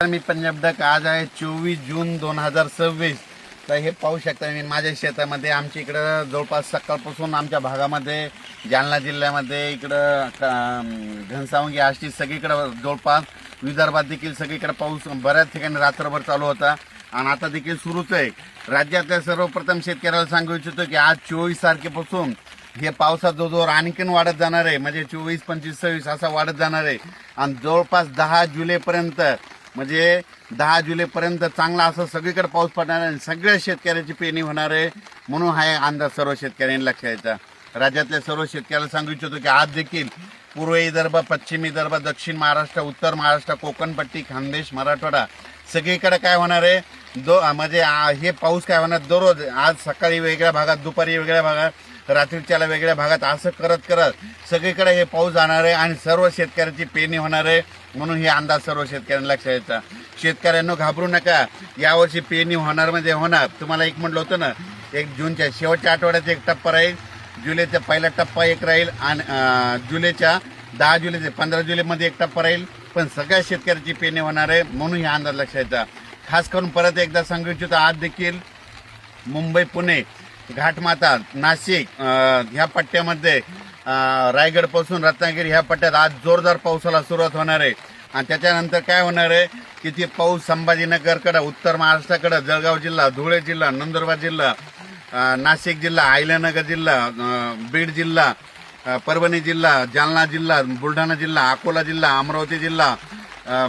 मी Punjab duck आज आहे 24 जून 2026. तर हे पाहू शकता मी माझ्या शेतामध्ये आमच्या इकडं जवळपास सकाळपासून आमच्या भागामध्ये जालना जिल्ह्यामध्ये इकडं घनसावंगी आष्टी सगळीकडं जवळपास विदर्भात देखील सगळीकडे पाऊस बऱ्याच ठिकाणी रात्रभर चालू होता आणि आता देखील सुरूच आहे. राज्यातल्या सर्वप्रथम शेतकऱ्याला सांगू इच्छितो की आज 24 तारखेपासून हे पावसाचा जोर आणखीन वाढत जाणार आहे. म्हणजे 24, 25, 26 असा वाढत जाणार आहे आणि जवळपास 10 जुलैपर्यंत म्हणजे 10 जुलैपर्यंत चांगला असं सगळीकडे पाऊस पडणार आहे. सगळ्या शेतकऱ्याची पेरणी होणार आहे म्हणून हा अंदाज सर्व शेतकऱ्यांनी लक्षात घ्यायचा. राज्यातल्या सर्व शेतकऱ्याला सांगू इच्छितो की आज देखील पूर्व विदर्भ, पश्चिम विदर्भ, दक्षिण महाराष्ट्र, उत्तर महाराष्ट्र, कोकणपट्टी, खानदेश, मराठवाडा सगळीकडे काय होणार आहे म्हणजे हे पाऊस काय होणार दररोज. आज सकाळी वेगळ्या भागात, दुपारी वेगळ्या भागात, रात्रीच्याला वेगळ्या भागात असं करत करत सगळीकडे हे पाऊस जाणार आहे आणि सर्व शेतकऱ्याची पेरणी होणार आहे म्हणून हे अंदाज सर्व शेतकऱ्यांना लक्षात घ्यायचा. शेतकऱ्यांना घाबरू नका, यावर्षी पेरणी होणार म्हणजे होणार. तुम्हाला एक म्हटलं होतं ना, 1 जूनच्या शेवटच्या आठवड्यात एक टप्पा राहील, जुलैचा पहिला टप्पा एक राहील आणि जुलैच्या 10 जुलै ते 15 जुलैमध्ये एक टप्पा राहील. पण सगळ्या शेतकऱ्याची पेरणी होणार आहे म्हणून हा अंदाज लक्षात घ्यायचा. खास करून परत एकदा सांगू इच्छितो, आज देखील मुंबई, पुणे, घाटमाता, नाशिक ह्या पट्ट्यामध्ये रायगडपासून रत्नागिरी ह्या पट्ट्यात आज जोरदार पावसाला सुरुवात होणार आहे. आणि त्याच्यानंतर काय होणार आहे की ते पाऊस संभाजीनगरकडं, उत्तर महाराष्ट्राकडं, जळगाव जिल्हा, धुळे जिल्हा, नंदुरबार जिल्हा, नाशिक जिल्हा, अहिल्यानगर जिल्हा, बीड जिल्हा, परभणी जिल्हा, जालना जिल्हा, बुलढाणा जिल्हा, अकोला जिल्हा, अमरावती जिल्हा,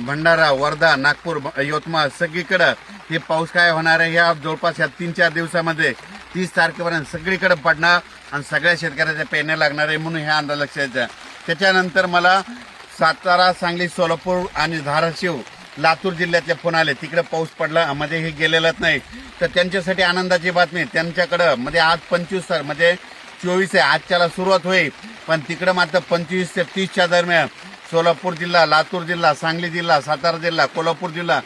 भंडारा, वर्धा, नागपूर, यवतमाळ सगळीकडं हे पाऊस काय होणार आहे. ह्या जवळपास या 3-4 दिवसामध्ये 30 तारखेपर्यंत सगळीकडे पडणार आणि सगळ्या शेतकऱ्याच्या पेरण्या लागणार आहे म्हणून हे अंदाज लक्षात घ्यायचा. त्याच्यानंतर मला सातारा, सांगली, सोलापूर आणि धाराशिव, लातूर जिल्ह्यातले फोन आले, तिकडे पाऊस पडला म्हणजे हे गेलेलंच नाही. तर त्यांच्यासाठी आनंदाची बातमी, त्यांच्याकडं म्हणजे आज 25 म्हणजे 24 आहे, आजच्याला सुरुवात होईल, पण तिकडं मात्र 25 ते 30च्या दरम्यान सोलापूर जिल्हा, लातूर जिल्हा, सांगली जिल्हा, सातारा जिल्हा, कोल्हापूर जिल्हा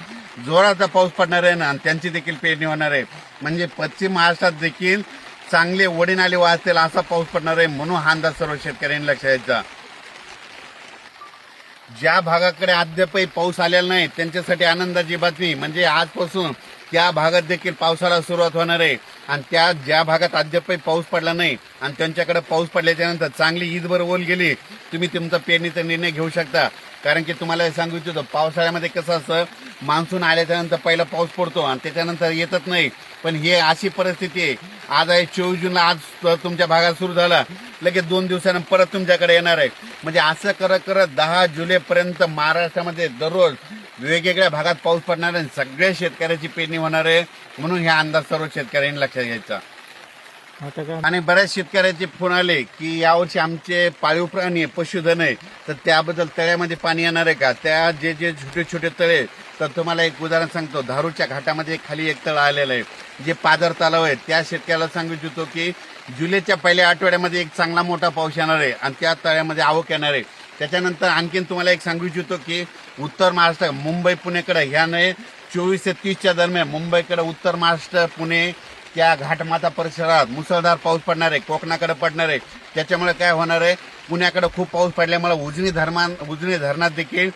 जोराचा पाऊस पडणार आहे ना आणि त्यांची देखील पेरणी होणार आहे. म्हणजे पश्चिम महाराष्ट्रात देखील चांगले वडीनाले वाचतील असा पाऊस पडणार आहे म्हणून हा अंदाज सर्व शेतकऱ्यांनी लक्षात घ्यायचा. ज्या भागाकडे अद्यापही पाऊस आलेला नाही त्यांच्यासाठी आनंदाची बातमी, म्हणजे आजपासून त्या भागात देखील पावसाला सुरुवात होणार आहे. आणि त्या ज्या भागात अद्यापही पाऊस पडला नाही आणि त्यांच्याकडे पाऊस पडल्याच्या नंतर चांगली ईदभर ओल गेली, तुम्ही तुमचा पेरणीचा निर्णय घेऊ शकता. कारण की तुम्हाला सांगू इच्छितो, पावसाळ्यामध्ये कसं असतं, मान्सून आल्याच्या नंतर पहिला पाऊस पडतो आणि त्याच्यानंतर येतच नाही. पण हे अशी परिस्थिती आहे. आज आहे 24 जूनला, आज तुमच्या भागात सुरू झाला, लगेच 2 दिवसानं परत तुमच्याकडे येणार आहे. म्हणजे असं करत करत 10 जुलैपर्यंत महाराष्ट्रामध्ये दररोज वेगवेगळ्या भागात पाऊस पडणार आहे. सगळ्या शेतकऱ्याची पेरणी होणार आहे म्हणून हे अंदाज सर्व शेतकऱ्यांनी लक्षात घ्यायचा. आणि बऱ्याच शेतकऱ्याचे फोन आले की यावर्षी आमचे पाळीव प्राणी पशुधन आहे, तर त्याबद्दल तळ्यामध्ये पाणी येणार आहे का. त्या जे जे छोटे छोटे तळे, तर तुम्हाला एक उदाहरण सांगतो, धारूरच्या घाटामध्ये खाली एक तळ आलेलं आहे जे पादर तलाव आहे. त्या शेतकऱ्याला सांगू इच्छितो की जुलैच्या पहिल्या आठवड्यामध्ये एक चांगला मोठा पाऊस येणार आहे आणि त्या तळ्यामध्ये आवक येणार आहे. त्याच्यानंतर आणखीन तुम्हाला एक सांगू इच्छितो की उत्तर महाराष्ट्र, मुंबई, पुणेकडे ह्याने 24 ते 30च्या दरम्यान मुंबईकडे, उत्तर महाराष्ट्र, पुणे त्या घाटमाता परिसरात मुसळधार पाऊस पडणार आहे, कोकणाकडे पडणार आहे. त्याच्यामुळे काय होणार आहे, पुण्याकडे खूप पाऊस पडल्यामुळे उजनी धरणात देखील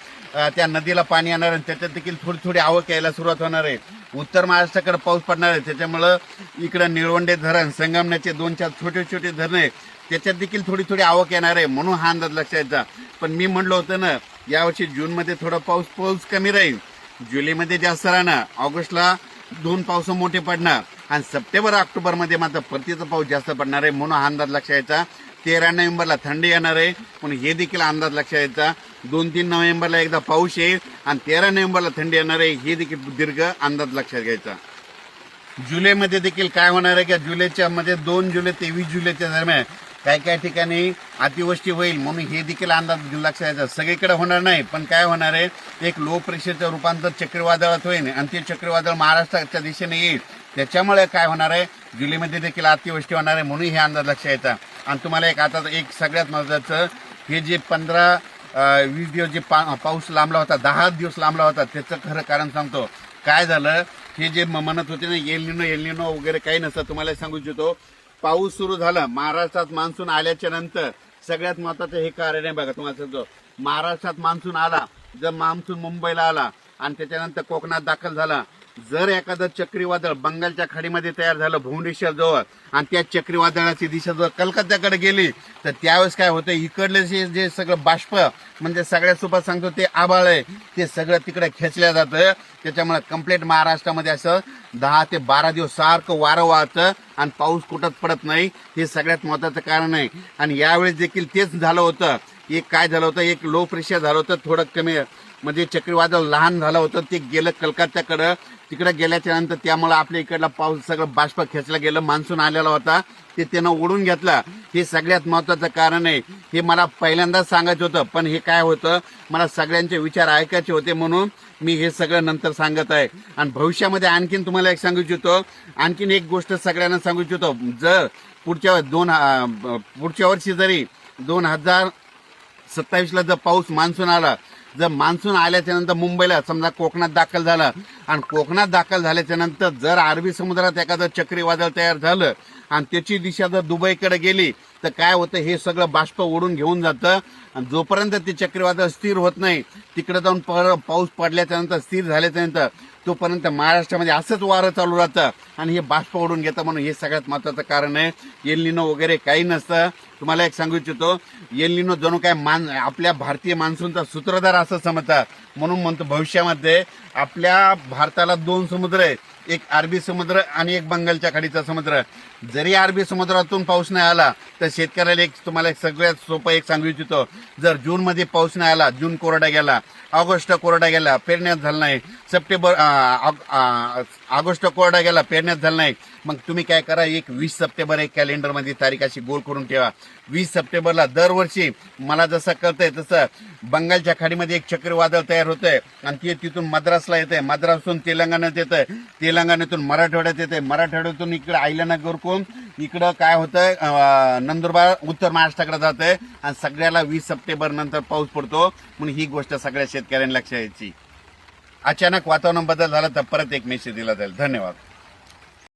त्या नदीला पाणी येणार आहे, त्याच्यात देखील थोडी थोडी आवक यायला सुरुवात होणार आहे. उत्तर महाराष्ट्राकडे पाऊस पडणार आहे, त्याच्यामुळं इकडं निळवंडे धरण, संगमनेरचे 2-4 छोटे छोटे धरणे, त्याच्यात देखील थोडी थोडी आवक येणार आहे म्हणून हा अंदाज लक्षात घ्यायचा. पण मी म्हणलो होतं ना, यावर्षी जूनमध्ये थोडा पाऊस कमी राहील, जुलैमध्ये जास्त राहणार, ऑगस्टला 2 पाऊस मोठे पडणार आणि सप्टेंबर, ऑक्टोबरमध्ये मात्र परतीचा पाऊस जास्त पडणार आहे म्हणून हा अंदाज लक्षात घ्यायचा. 13 नोव्हेंबरला थंडी येणार आहे म्हणून हे देखील अंदाज लक्षात घ्यायचा. 2-3 नोव्हेंबरला एकदा पाऊस येईल आणि 13 नोव्हेंबरला थंडी येणार आहे, हे देखील दीर्घ अंदाज लक्षात घ्यायचा. जुलैमध्ये देखील काय होणार आहे की जुलैच्या मध्ये 2 जुलै ते 20 जुलैच्या दरम्यान काही काही ठिकाणी अतिवृष्टी होईल म्हणून हे देखील अंदाज लक्षात घ्यायचा. सगळीकडे होणार नाही, पण काय होणार आहे, एक लो प्रेशरचं रूपांतर चक्रीवादळात होईल आणि ते चक्रीवादळ महाराष्ट्राच्या दिशेने येईल. त्याच्यामुळे काय होणार आहे, जुलैमध्ये देखील अतिवृष्टी होणार आहे म्हणून हे अंदाज लक्षात घ्यायचा. आणि तुम्हाला एक सगळ्यात महत्त्वाचं, हे जे 15-20 दिवस जे पाऊस लांबला होता, 10 दिवस लांबला होता, त्याचं खरं कारण सांगतो. काय झालं, हे जे म्हणत होते ना एल निनो वगैरे काही नसतं, तुम्हाला सांगू इच्छितो, पाऊस सुरू झाला महाराष्ट्रात, मान्सून आल्याच्या नंतर सगळ्यात महत्त्वाचं हे कारण आहे बघा, तुम्हाला सांगतो, महाराष्ट्रात मान्सून आला, जर मान्सून मुंबईला आला आणि त्याच्यानंतर कोकणात दाखल झाला. जर एखादं चक्रीवादळ बंगालच्या खाडीमध्ये तयार झालं भुवनेश्वर जवळ आणि त्या चक्रीवादळाची दिशा जर कलकत्त्याकडे गेली तर त्यावेळेस काय होतं, इकडले जे सगळं बाष्प म्हणजे सगळ्यात सोबत सांगतो ते आभाळ आहे ते सगळं तिकडे खेचल्या जातं. त्याच्यामुळे कंप्लीट महाराष्ट्रामध्ये असं 10 ते 12 दिवस सारखं वारं वाहतं आणि पाऊस कुठंच पडत नाही. हे सगळ्यात महत्वाचं कारण आहे. आणि यावेळेस देखील तेच झालं होतं. एक काय झालं होतं, एक लो प्रेशर झालं होतं, थोडं कमी म्हणजे चक्रीवादळ लहान झालं होतं, ते गेलं कलकत्त्याकडं. तिकडे गेल्याच्या नंतर त्यामुळे आपल्या इकडला पाऊस सगळं बाष्प खेचला गेलं, मान्सून आलेला होता ते त्यानं ओढून घेतला. हे सगळ्यात महत्वाचं कारण आहे. हे मला पहिल्यांदाच सांगायचं होतं, पण हे काय होतं, मला सगळ्यांचे विचार ऐकायचे होते म्हणून मी हे सगळं नंतर सांगत आहे. आणि भविष्यामध्ये आणखीन तुम्हाला एक सांगू इच्छितो, आणखीन एक गोष्ट सगळ्यांना सांगू इच्छितो. जर पुढच्या वर्षी जरी 2027ला जर पाऊस मान्सून आला, जर मान्सून आल्याच्या नंतर मुंबईला समजा कोकणात दाखल झाला आणि कोकणात दाखल झाल्याच्या नंतर जर अरबी समुद्रात एखादं चक्रीवादळ तयार झालं आणि त्याची दिशा जर दुबईकडे गेली तर काय होतं, हे सगळं बाष्प ओढून घेऊन जातं. आणि जोपर्यंत ते चक्रीवादळ स्थिर होत नाही, तिकडे जाऊन पाऊस पडल्याच्या नंतर स्थिर झाल्याच्या नंतर तोपर्यंत महाराष्ट्रामध्ये असंच वारं चालू राहतं आणि हे बाष्प ओढून घेतं. म्हणून हे सगळ्यात महत्वाचं कारण आहे. एल निनो वगैरे काही नसतं. तुम्हाला एक सांगू इच्छितो, एल निनो जणू काय आपल्या भारतीय मान्सूनचा सूत्रधार असं समजतात. म्हणून म्हणतो भविष्यामध्ये आपल्या भारताला 2 समुद्र आहेत, एक अरबी समुद्र आणि एक बंगालच्या खाडीचा समुद्र. जरी अरबी समुद्रातून पाऊस नाही आला तर शेतकऱ्याला तुम्हाला एक सगळ्यात सोपं एक सांगू इच्छितो, जर जून मध्ये पाऊस नाही आला, जून कोरडा गेला, ऑगस्ट कोरडा गेला, पेरण्यात झालं नाही, ऑगस्ट कोरडा गेला, पेरण्यात झालं नाही, मग तुम्ही काय करा, एक 20 सप्टेंबर एक कॅलेंडरमध्ये तारीख अशी गोल करून ठेवा. 20 सप्टेंबरला दरवर्षी मला जसं कळतंय तसं बंगालच्या खाडीमध्ये एक चक्रीवादळ तयार होतंय आणि ते तिथून मद्रासला येतंय, मद्रासून तेलंगणात येतंय, तेलंगणातून मराठवाड्यात येतंय, मराठवाड्यातून इकडे आयल्यानगर करून इकडं काय होतंय नंदुरबार उत्तर महाराष्ट्राकडे जातंय आणि सगळ्याला 20 सप्टेंबर नंतर पाऊस पडतो. म्हणून ही गोष्ट सगळ्या शेतकऱ्यांना लक्षात यायची. अचानक वातावरण बदल झाला तर परत एक मेसेज दिला जाईल. धन्यवाद.